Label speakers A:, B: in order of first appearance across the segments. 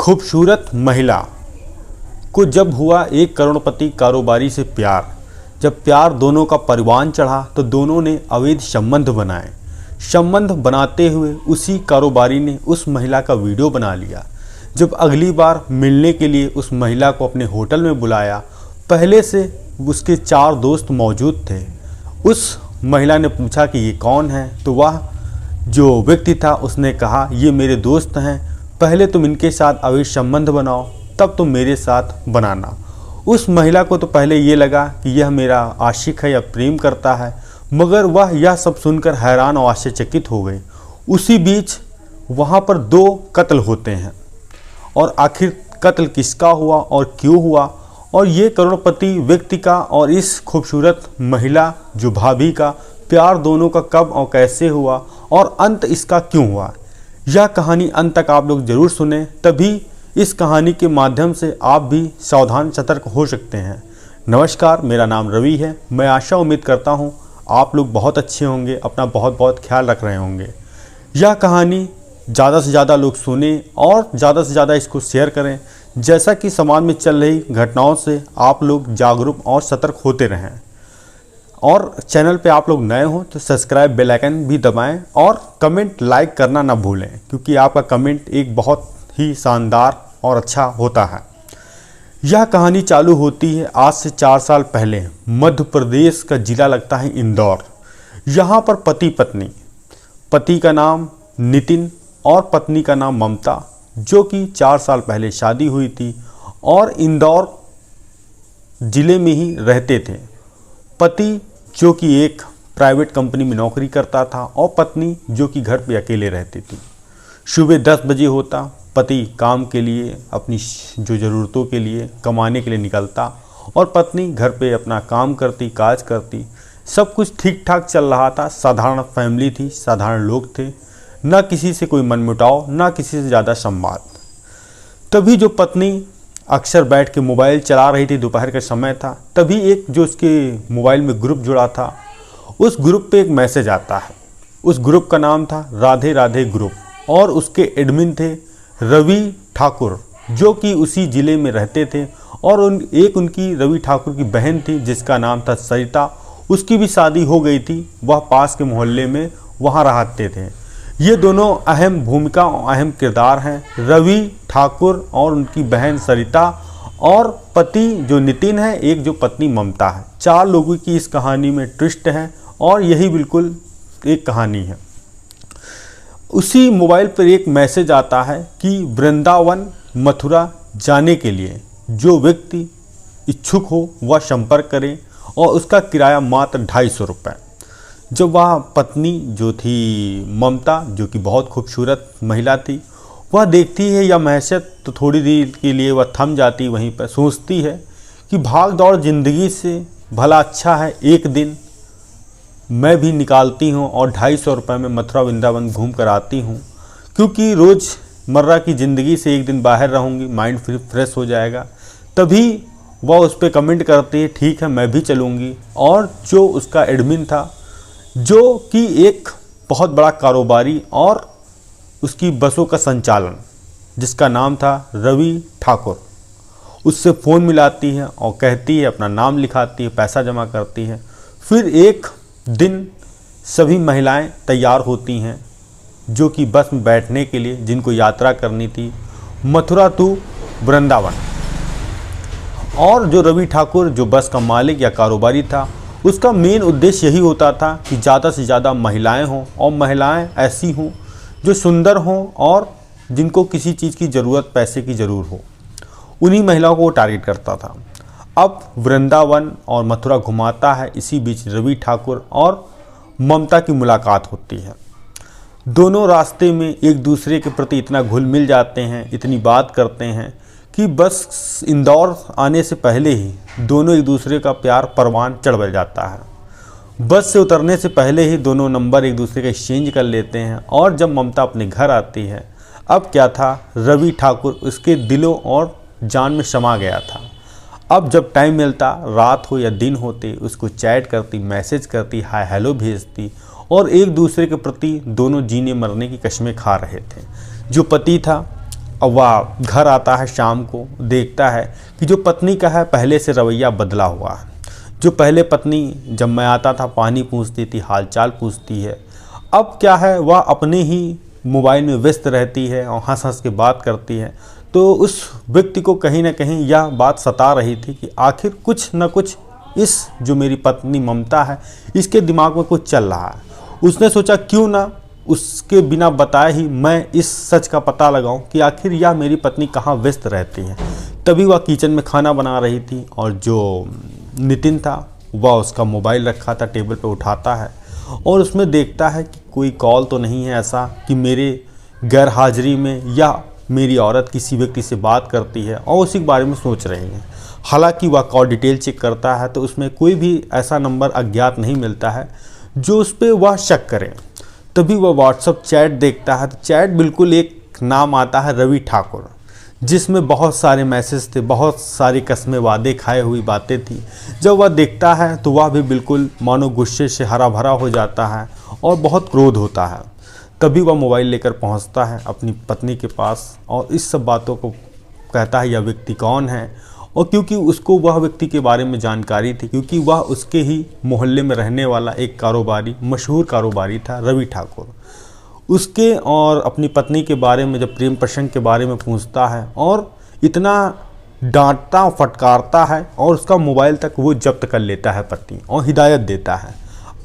A: खूबसूरत महिला को जब हुआ एक करोड़पति कारोबारी से प्यार। जब प्यार दोनों का परवान चढ़ा तो दोनों ने अवैध संबंध बनाए। संबंध बनाते हुए उसी कारोबारी ने उस महिला का वीडियो बना लिया। जब अगली बार मिलने के लिए उस महिला को अपने होटल में बुलाया, पहले से उसके 4 दोस्त मौजूद थे। उस महिला ने पूछा कि ये कौन है, तो वह जो व्यक्ति था उसने कहा ये मेरे दोस्त हैं, पहले तुम इनके साथ अवैध संबंध बनाओ तब तुम मेरे साथ बनाना। उस महिला को तो पहले ये लगा कि यह मेरा आशिक है या प्रेम करता है, मगर वह यह सब सुनकर हैरान और आश्चर्यचकित हो गई। उसी बीच वहाँ पर 2 कत्ल होते हैं और आखिर कत्ल किसका हुआ और क्यों हुआ, और ये करोड़पति व्यक्ति का और इस खूबसूरत महिला जो भाभी का प्यार दोनों का कब और कैसे हुआ और अंत इसका क्यों हुआ, यह कहानी अंत तक आप लोग ज़रूर सुने, तभी इस कहानी के माध्यम से आप भी सावधान सतर्क हो सकते हैं। नमस्कार, मेरा नाम रवि है। मैं आशा उम्मीद करता हूँ आप लोग बहुत अच्छे होंगे, अपना बहुत बहुत ख्याल रख रहे होंगे। यह कहानी ज़्यादा से ज़्यादा लोग सुने और ज़्यादा से ज़्यादा इसको शेयर करें, जैसा कि समाज में चल रही घटनाओं से आप लोग जागरूक और सतर्क होते रहें। और चैनल पे आप लोग नए हो तो सब्सक्राइब, बेल आइकन भी दबाएं और कमेंट लाइक करना ना भूलें, क्योंकि आपका कमेंट एक बहुत ही शानदार और अच्छा होता है। यह कहानी चालू होती है आज से 4 साल पहले। मध्य प्रदेश का जिला लगता है इंदौर। यहाँ पर पति पत्नी, पति का नाम नितिन और पत्नी का नाम ममता, जो कि 4 साल पहले शादी हुई थी और इंदौर ज़िले में ही रहते थे। पति जो कि एक प्राइवेट कंपनी में नौकरी करता था और पत्नी जो कि घर पे अकेले रहती थी। सुबह 10 बजे होता, पति काम के लिए अपनी जो ज़रूरतों के लिए कमाने के लिए निकलता और पत्नी घर पे अपना काम करती, काज करती। सब कुछ ठीक ठाक चल रहा था। साधारण फैमिली थी, साधारण लोग थे, ना किसी से कोई मनमुटाव, ना किसी से ज़्यादा संवाद। तभी जो पत्नी अक्सर बैठ के मोबाइल चला रही थी, दोपहर का समय था, तभी एक जो उसके मोबाइल में ग्रुप जुड़ा था, उस ग्रुप पे एक मैसेज आता है। उस ग्रुप का नाम था राधे राधे ग्रुप और उसके एडमिन थे रवि ठाकुर, जो कि उसी ज़िले में रहते थे। और उनकी रवि ठाकुर की बहन थी जिसका नाम था सरिता, उसकी भी शादी हो गई थी, वह पास के मोहल्ले में वहाँ रहते थे। ये दोनों अहम भूमिका और अहम किरदार हैं, रवि ठाकुर और उनकी बहन सरिता और पति जो नितिन है, एक जो पत्नी ममता है। 4 लोगों की इस कहानी में ट्विस्ट है और यही बिल्कुल एक कहानी है। उसी मोबाइल पर एक मैसेज आता है कि वृंदावन मथुरा जाने के लिए जो व्यक्ति इच्छुक हो वह संपर्क करें और उसका किराया मात्र 250 रुपये। जब वह पत्नी जो थी ममता, जो कि बहुत खूबसूरत महिला थी, वह देखती है यह मैसेज तो थोड़ी देर के लिए वह थम जाती, वहीं पर सोचती है कि भाग दौड़ ज़िंदगी से भला अच्छा है एक दिन मैं भी निकालती हूँ और 250 रुपये में मथुरा वृंदावन घूम कर आती हूँ, क्योंकि रोज़मर्रा की ज़िंदगी से एक दिन बाहर रहूँगी, माइंड फ्रेश हो जाएगा। तभी वह उस पर कमेंट करती है, ठीक है मैं भी चलूँगी। और जो उसका एडमिन था, जो कि एक बहुत बड़ा कारोबारी और उसकी बसों का संचालन, जिसका नाम था रवि ठाकुर, उससे फ़ोन मिलाती है और कहती है, अपना नाम लिखाती है, पैसा जमा करती है। फिर एक दिन सभी महिलाएं तैयार होती हैं जो कि बस में बैठने के लिए, जिनको यात्रा करनी थी मथुरा टू वृंदावन। और जो रवि ठाकुर जो बस का मालिक या कारोबारी था, उसका मेन उद्देश्य यही होता था कि ज़्यादा से ज़्यादा महिलाएं हों और महिलाएं ऐसी हों जो सुंदर हों और जिनको किसी चीज़ की ज़रूरत, पैसे की ज़रूर हो। उन्हीं महिलाओं को वो टारगेट करता था। अब वृंदावन और मथुरा घुमाता है। इसी बीच रवि ठाकुर और ममता की मुलाकात होती है। दोनों रास्ते में एक दूसरे के प्रति इतना घुल मिल जाते हैं, इतनी बात करते हैं कि बस इंदौर आने से पहले ही दोनों एक दूसरे का प्यार परवान चढ़ जाता है। बस से उतरने से पहले ही दोनों नंबर एक दूसरे का एक्सचेंज कर लेते हैं। और जब ममता अपने घर आती है, अब क्या था, रवि ठाकुर उसके दिलों और जान में समा गया था। अब जब टाइम मिलता, रात हो या दिन होते, उसको चैट करती, मैसेज करती, हाय हेलो भेजती और एक दूसरे के प्रति दोनों जीने मरने की कस्में खा रहे थे। जो पति था अब वह घर आता है शाम को, देखता है कि जो पत्नी का है पहले से रवैया बदला हुआ है। जो पहले पत्नी जब मैं आता था पानी पूछती थी, हालचाल पूछती है, अब क्या है वह अपने ही मोबाइल में व्यस्त रहती है और हंस हंस के बात करती है। तो उस व्यक्ति को कहीं ना कहीं यह बात सता रही थी कि आखिर कुछ न कुछ इस जो मेरी पत्नी ममता है इसके दिमाग में कुछ चल रहा है। उसने सोचा क्यों ना उसके बिना बताए ही मैं इस सच का पता लगाऊं कि आखिर यह मेरी पत्नी कहाँ व्यस्त रहती है। तभी वह किचन में खाना बना रही थी और जो नितिन था वह उसका मोबाइल रखा था टेबल पे, उठाता है और उसमें देखता है कि कोई कॉल तो नहीं है ऐसा कि मेरे गैर हाजिरी में या मेरी औरत किसी व्यक्ति से बात करती है और उसी के बारे में सोच रही है। हालांकि वह कॉल डिटेल चेक करता है तो उसमें कोई भी ऐसा नंबर अज्ञात नहीं मिलता है जो उस पर वह शक करे। तभी वह व्हाट्सएप चैट देखता है तो चैट बिल्कुल एक नाम आता है रवि ठाकुर, जिसमें बहुत सारे मैसेज थे, बहुत सारी कस्में वादे खाए हुई बातें थी। जब वह देखता है तो वह भी बिल्कुल मानो गुस्से से हरा भरा हो जाता है और बहुत क्रोध होता है। तभी वह मोबाइल लेकर पहुंचता है अपनी पत्नी के पास और इस सब बातों को कहता है यह व्यक्ति कौन है। और क्योंकि उसको वह व्यक्ति के बारे में जानकारी थी, क्योंकि वह उसके ही मोहल्ले में रहने वाला एक कारोबारी, मशहूर कारोबारी था रवि ठाकुर। उसके और अपनी पत्नी के बारे में जब प्रेम प्रसंग के बारे में पूछता है और इतना डांटता फटकारता है और उसका मोबाइल तक वो जब्त कर लेता है पत्नी और हिदायत देता है,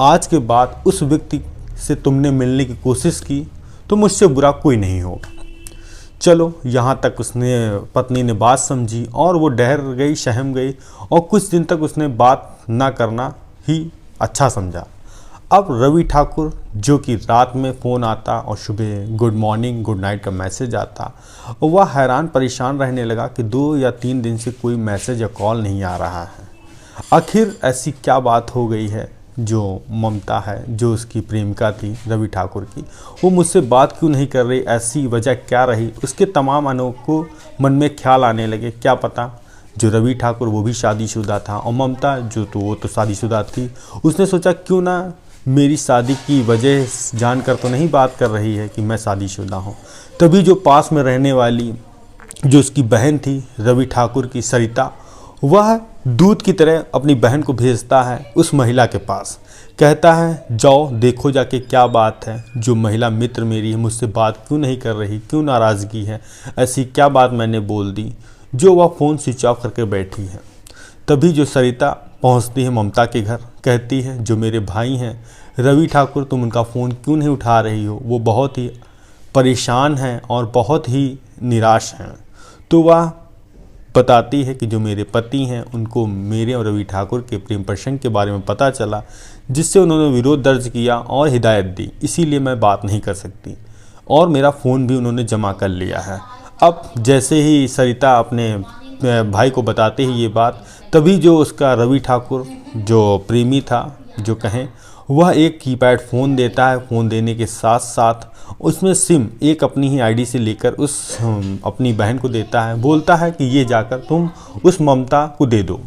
A: आज के बाद उस व्यक्ति से तुमने मिलने की कोशिश की तो मुझसे बुरा कोई नहीं होगा। चलो यहाँ तक उसने पत्नी ने बात समझी और वो डर गई, सहम गई और कुछ दिन तक उसने बात ना करना ही अच्छा समझा। अब रवि ठाकुर जो कि रात में फ़ोन आता और सुबह गुड मॉर्निंग गुड नाइट का मैसेज आता, और वह हैरान परेशान रहने लगा कि 2 या 3 दिन से कोई मैसेज या कॉल नहीं आ रहा है। आखिर ऐसी क्या बात हो गई है जो ममता है, जो उसकी प्रेमिका थी रवि ठाकुर की, वो मुझसे बात क्यों नहीं कर रही, ऐसी वजह क्या रही। उसके तमाम अनों को मन में ख्याल आने लगे, क्या पता जो रवि ठाकुर वो भी शादीशुदा था और ममता जो तो वो तो शादीशुदा थी। उसने सोचा क्यों ना मेरी शादी की वजह जानकर तो नहीं बात कर रही है कि मैं शादीशुदा हूँ। तभी जो पास में रहने वाली जो उसकी बहन थी रवि ठाकुर की, सरिता, वह दूध की तरह अपनी बहन को भेजता है उस महिला के पास। कहता है जाओ देखो जाके क्या बात है, जो महिला मित्र मेरी है मुझसे बात क्यों नहीं कर रही, क्यों नाराज़गी है, ऐसी क्या बात मैंने बोल दी जो वह फ़ोन स्विच ऑफ करके बैठी है। तभी जो सरिता पहुंचती है ममता के घर, कहती है जो मेरे भाई हैं रवि ठाकुर, तुम उनका फ़ोन क्यों नहीं उठा रही हो, वो बहुत ही परेशान हैं और बहुत ही निराश हैं। तो वह बताती है कि जो मेरे पति हैं उनको मेरे और रवि ठाकुर के प्रेम प्रसंग के बारे में पता चला, जिससे उन्होंने विरोध दर्ज किया और हिदायत दी, इसीलिए मैं बात नहीं कर सकती और मेरा फ़ोन भी उन्होंने जमा कर लिया है। अब जैसे ही सरिता अपने भाई को बताते ही ये बात, तभी जो उसका रवि ठाकुर जो प्रेमी था जो कहें, वह एक कीपैड फ़ोन देता है। फ़ोन देने के साथ साथ उसमें सिम एक अपनी ही आईडी से लेकर उस अपनी बहन को देता है, बोलता है कि ये जाकर तुम उस ममता को दे दो।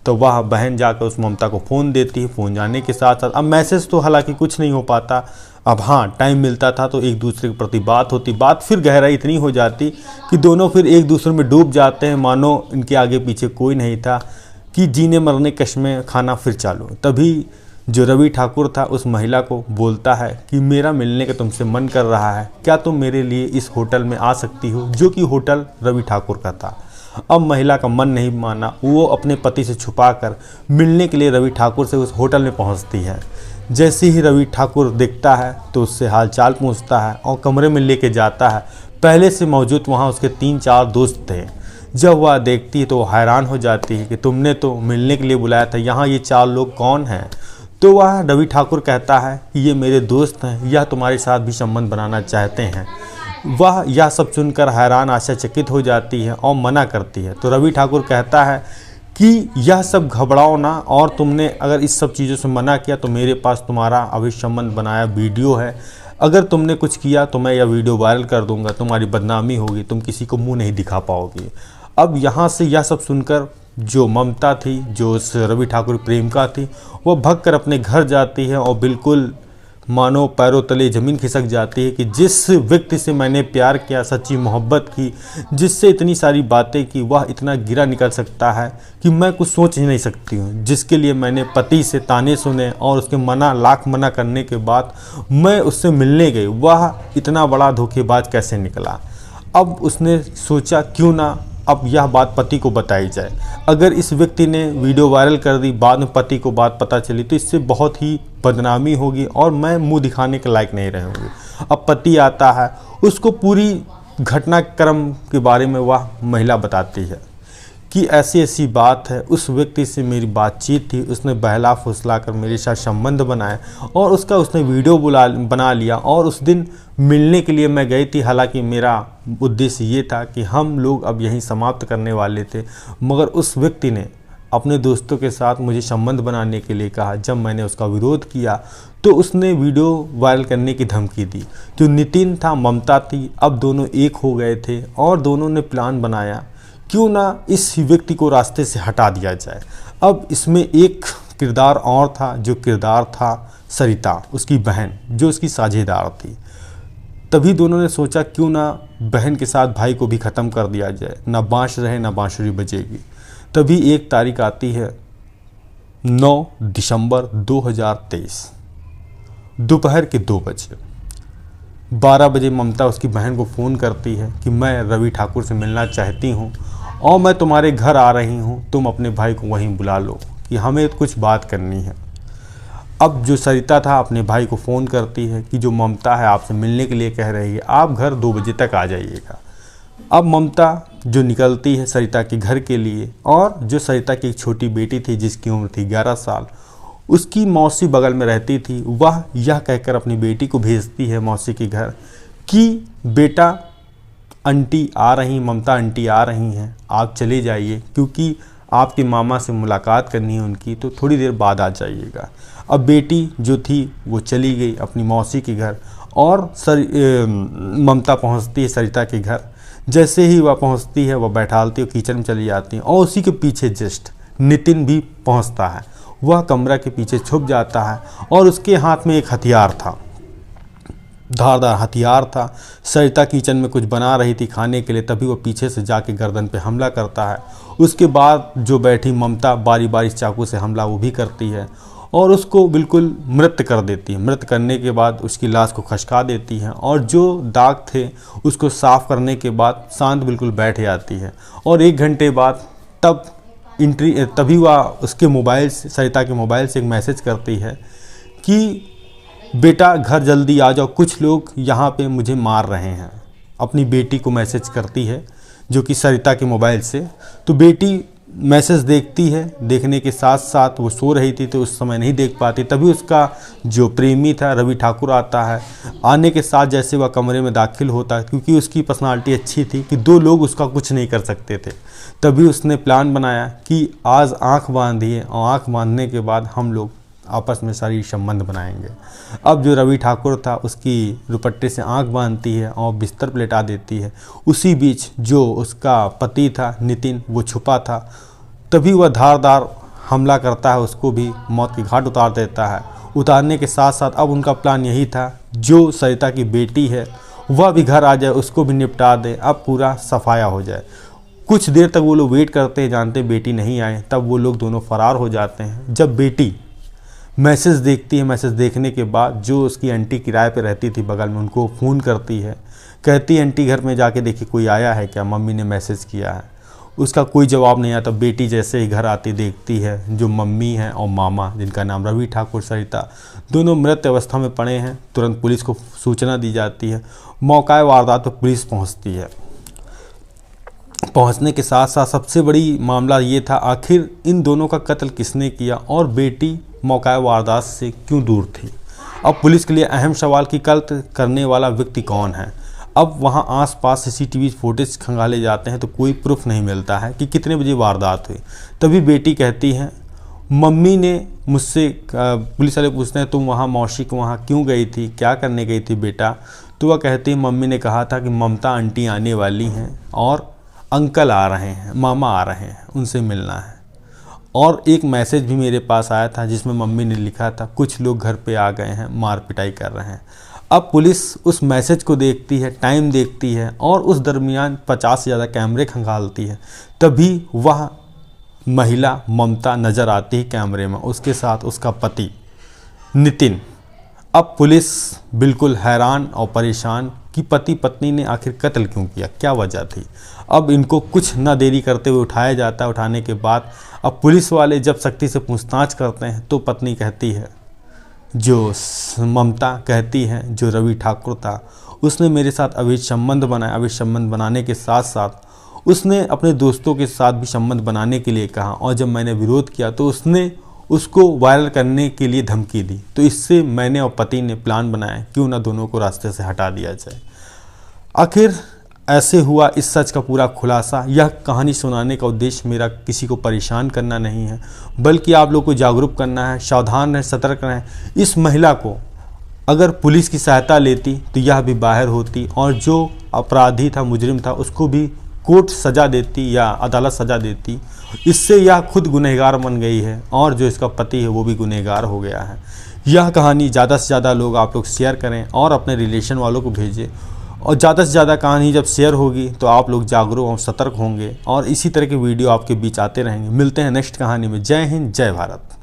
A: तो वह बहन जाकर उस ममता को फ़ोन देती है। फ़ोन जाने के साथ साथ अब मैसेज तो हालांकि कुछ नहीं हो पाता, अब हाँ टाइम मिलता था तो एक दूसरे के प्रति बात होती, बात फिर गहराई इतनी हो जाती कि दोनों फिर एक दूसरे में डूब जाते हैं, मानो इनके आगे पीछे कोई नहीं था, कि जीने मरने कश्में खाना फिर चालू। तभी जो रवि ठाकुर था उस महिला को बोलता है कि मेरा मिलने का तुमसे मन कर रहा है, क्या तुम मेरे लिए इस होटल में आ सकती हो, जो कि होटल रवि ठाकुर का था। अब महिला का मन नहीं माना, वो अपने पति से छुपाकर मिलने के लिए रवि ठाकुर से उस होटल में पहुंचती है। जैसे ही रवि ठाकुर दिखता है तो उससे हालचाल पूछता है और कमरे में लेके जाता है। पहले से मौजूद वहाँ उसके 3-4 दोस्त थे। जब वह देखती है तो वो हैरान हो जाती है कि तुमने तो मिलने के लिए बुलाया था, यहाँ ये 4 लोग कौन हैं। तो वह रवि ठाकुर कहता है कि ये मेरे दोस्त हैं, यह तुम्हारे साथ भी संबंध बनाना चाहते हैं। वह यह सब सुनकर हैरान आश्चर्यचकित हो जाती है और मना करती है। तो रवि ठाकुर कहता है कि यह सब घबराओ ना, और तुमने अगर इस सब चीज़ों से मना किया तो मेरे पास तुम्हारा अभी संबंध बनाया वीडियो है, अगर तुमने कुछ किया तो मैं यह वीडियो वायरल कर दूंगा, तुम्हारी बदनामी होगी, तुम किसी को मुंह नहीं दिखा पाओगी। अब यहाँ से यह सब सुनकर जो ममता थी, जो उस रवि ठाकुर प्रेमिका थी, वो भगकर अपने घर जाती है और बिल्कुल मानो पैरों तले ज़मीन खिसक जाती है कि जिस व्यक्ति से मैंने प्यार किया, सच्ची मोहब्बत की, जिससे इतनी सारी बातें की, वह इतना गिरा निकल सकता है कि मैं कुछ सोच ही नहीं सकती हूँ। जिसके लिए मैंने पति से ताने सुने और उसके लाख मना करने के बाद मैं उससे मिलने गई, वह इतना बड़ा धोखेबाज कैसे निकला। अब उसने सोचा क्यों ना अब यह बात पति को बताई जाए। अगर इस व्यक्ति ने वीडियो वायरल कर दी, बाद में पति को बात पता चली, तो इससे बहुत ही बदनामी होगी और मैं मुंह दिखाने के लायक नहीं रहूँगी। अब पति आता है, उसको पूरी घटनाक्रम के बारे में वह महिला बताती है कि ऐसी ऐसी बात है, उस व्यक्ति से मेरी बातचीत थी, उसने बहला फुसला कर मेरे साथ संबंध बनाए और उसने वीडियो बना लिया और उस दिन मिलने के लिए मैं गई थी। हालांकि मेरा उद्देश्य ये था कि हम लोग अब यहीं समाप्त करने वाले थे, मगर उस व्यक्ति ने अपने दोस्तों के साथ मुझे संबंध बनाने के लिए कहा। जब मैंने उसका विरोध किया तो उसने वीडियो वायरल करने की धमकी दी। जो नितिन था, ममता थी, अब दोनों एक हो गए थे और दोनों ने प्लान बनाया क्यों ना इस व्यक्ति को रास्ते से हटा दिया जाए। अब इसमें एक किरदार और था, जो किरदार था सरिता, उसकी बहन, जो उसकी साझेदार थी। तभी दोनों ने सोचा क्यों ना बहन के साथ भाई को भी ख़त्म कर दिया जाए, ना बाँस रहे ना बाँसुरी बजेगी। तभी एक तारीख आती है 9 दिसंबर 2023, दोपहर के 2 बजे। 12 बजे ममता उसकी बहन को फ़ोन करती है कि मैं रवि ठाकुर से मिलना चाहती हूँ और मैं तुम्हारे घर आ रही हूँ, तुम अपने भाई को वहीं बुला लो कि हमें कुछ बात करनी है। अब जो सरिता था अपने भाई को फ़ोन करती है कि जो ममता है आपसे मिलने के लिए कह रही है, आप घर 2 बजे तक आ जाइएगा। अब ममता जो निकलती है सरिता के घर के लिए, और जो सरिता की एक छोटी बेटी थी जिसकी उम्र थी 11 साल, उसकी मौसी बगल में रहती थी, वह यह कहकर अपनी बेटी को भेजती है मौसी के घर कि बेटा आंटी आ रही, ममता आंटी आ रही हैं, आप चले जाइए क्योंकि आपके मामा से मुलाकात करनी है उनकी, तो थोड़ी देर बाद आ जाइएगा। अब बेटी जो थी वो चली गई अपनी मौसी के घर और ममता पहुंचती है सरिता के घर। जैसे ही वह पहुंचती है, वह बैठालती है, किचन में चली जाती है और उसी के पीछे जस्ट नितिन भी पहुंचता है। वह कमरा के पीछे छुप जाता है और उसके हाथ में एक हथियार था, धारदार हथियार था। सरिता किचन में कुछ बना रही थी खाने के लिए, तभी वो पीछे से जाके गर्दन पे हमला करता है। उसके बाद जो बैठी ममता बारी बारी चाकू से हमला वो भी करती है और उसको बिल्कुल मृत कर देती है। मृत करने के बाद उसकी लाश को खशका देती है और जो दाग थे उसको साफ़ करने के बाद शांत बिल्कुल बैठ जाती है। और 1 घंटे बाद तभी वह उसके मोबाइल से, सरिता के मोबाइल से एक मैसेज करती है कि बेटा घर जल्दी आ जाओ, कुछ लोग यहाँ पे मुझे मार रहे हैं। अपनी बेटी को मैसेज करती है जो कि सरिता के मोबाइल से। तो बेटी मैसेज देखती है, देखने के साथ साथ वो सो रही थी तो उस समय नहीं देख पाती। तभी उसका जो प्रेमी था रवि ठाकुर आता है। आने के साथ जैसे वह कमरे में दाखिल होता है, क्योंकि उसकी पर्सनालिटी अच्छी थी कि 2 लोग उसका कुछ नहीं कर सकते थे, तभी उसने प्लान बनाया कि आज आँख बांधिए और आँख बांधने के बाद हम लोग आपस में शारीरिक संबंध बनाएंगे। अब जो रवि ठाकुर था उसकी दुपट्टे से आंख बांधती है और बिस्तर पर लेटा देती है। उसी बीच जो उसका पति था नितिन, वो छुपा था, तभी वह धारदार हमला करता है, उसको भी मौत के घाट उतार देता है। उतारने के साथ साथ अब उनका प्लान यही था जो सरिता की बेटी है वह भी घर आ जाए, उसको भी निपटा दे, अब पूरा सफाया हो जाए। कुछ देर तक वो लोग वेट करते हैं, जानते बेटी नहीं आए, तब वो लोग दोनों फरार हो जाते हैं। जब बेटी मैसेज देखती है, मैसेज देखने के बाद जो उसकी आंटी किराए पे रहती थी बगल में, उनको फ़ोन करती है, कहती है आंटी घर में जाके देखिए कोई आया है क्या, मम्मी ने मैसेज किया है। उसका कोई जवाब नहीं आता। बेटी जैसे ही घर आती देखती है जो मम्मी हैं और मामा, जिनका नाम रवि ठाकुर, सरिता, दोनों मृत अवस्था में पड़े हैं। तुरंत पुलिस को सूचना दी जाती है। मौका वारदात पर पुलिस पहुँचती है। पहुंचने के साथ साथ सबसे बड़ी मामला ये था आखिर इन दोनों का कत्ल किसने किया और बेटी मौका वारदात से क्यों दूर थी। अब पुलिस के लिए अहम सवाल कि कत्ल करने वाला व्यक्ति कौन है। अब वहां आसपास सीसीटीवी फुटेज खंगाले जाते हैं तो कोई प्रूफ नहीं मिलता है कि कितने बजे वारदात हुई। तभी बेटी कहती है मम्मी ने मुझसे, पुलिस वाले पूछते हैं तुम वहाँ मौसी को वहाँ क्यों गई थी, क्या करने गई थी बेटा। तो वह कहती है मम्मी ने कहा था कि ममता आंटी आने वाली हैं और अंकल आ रहे हैं, मामा आ रहे हैं, उनसे मिलना है। और एक मैसेज भी मेरे पास आया था जिसमें मम्मी ने लिखा था कुछ लोग घर पे आ गए हैं, मार पिटाई कर रहे हैं। अब पुलिस उस मैसेज को देखती है, टाइम देखती है और उस दरमियान 50 से ज़्यादा कैमरे खंगालती है। तभी वह महिला ममता नज़र आती है कैमरे में, उसके साथ उसका पति नितिन। अब पुलिस बिल्कुल हैरान और परेशान कि पति पत्नी ने आखिर कत्ल क्यों किया, क्या वजह थी। अब इनको कुछ न देरी करते हुए उठाया जाता है। उठाने के बाद अब पुलिस वाले जब सख्ती से पूछताछ करते हैं तो पत्नी कहती है, जो ममता कहती है, जो रवि ठाकुर था उसने मेरे साथ अवैध संबंध बनाया। अवैध संबंध बनाने के साथ साथ उसने अपने दोस्तों के साथ भी संबंध बनाने के लिए कहा और जब मैंने विरोध किया तो उसने उसको वायरल करने के लिए धमकी दी। तो इससे मैंने और पति ने प्लान बनाया क्यों ना दोनों को रास्ते से हटा दिया जाए। आखिर ऐसे हुआ इस सच का पूरा खुलासा। यह कहानी सुनाने का उद्देश्य मेरा किसी को परेशान करना नहीं है, बल्कि आप लोग को जागरूक करना है, सावधान रहें, सतर्क रहें। इस महिला को अगर पुलिस की सहायता लेती तो यह भी बाहर होती और जो अपराधी था, मुजरिम था, उसको भी कोर्ट सज़ा देती या अदालत सज़ा देती। इससे यह खुद गुनहगार बन गई है और जो इसका पति है वो भी गुनहगार हो गया है। यह कहानी ज़्यादा से ज़्यादा लोग आप लोग शेयर करें और अपने रिलेशन वालों को भेजें। और ज़्यादा से ज़्यादा कहानी जब शेयर होगी तो आप लोग जागरूक और सतर्क होंगे और इसी तरह के वीडियो आपके बीच आते रहेंगे। मिलते हैं नेक्स्ट कहानी में। जय हिंद, जय भारत।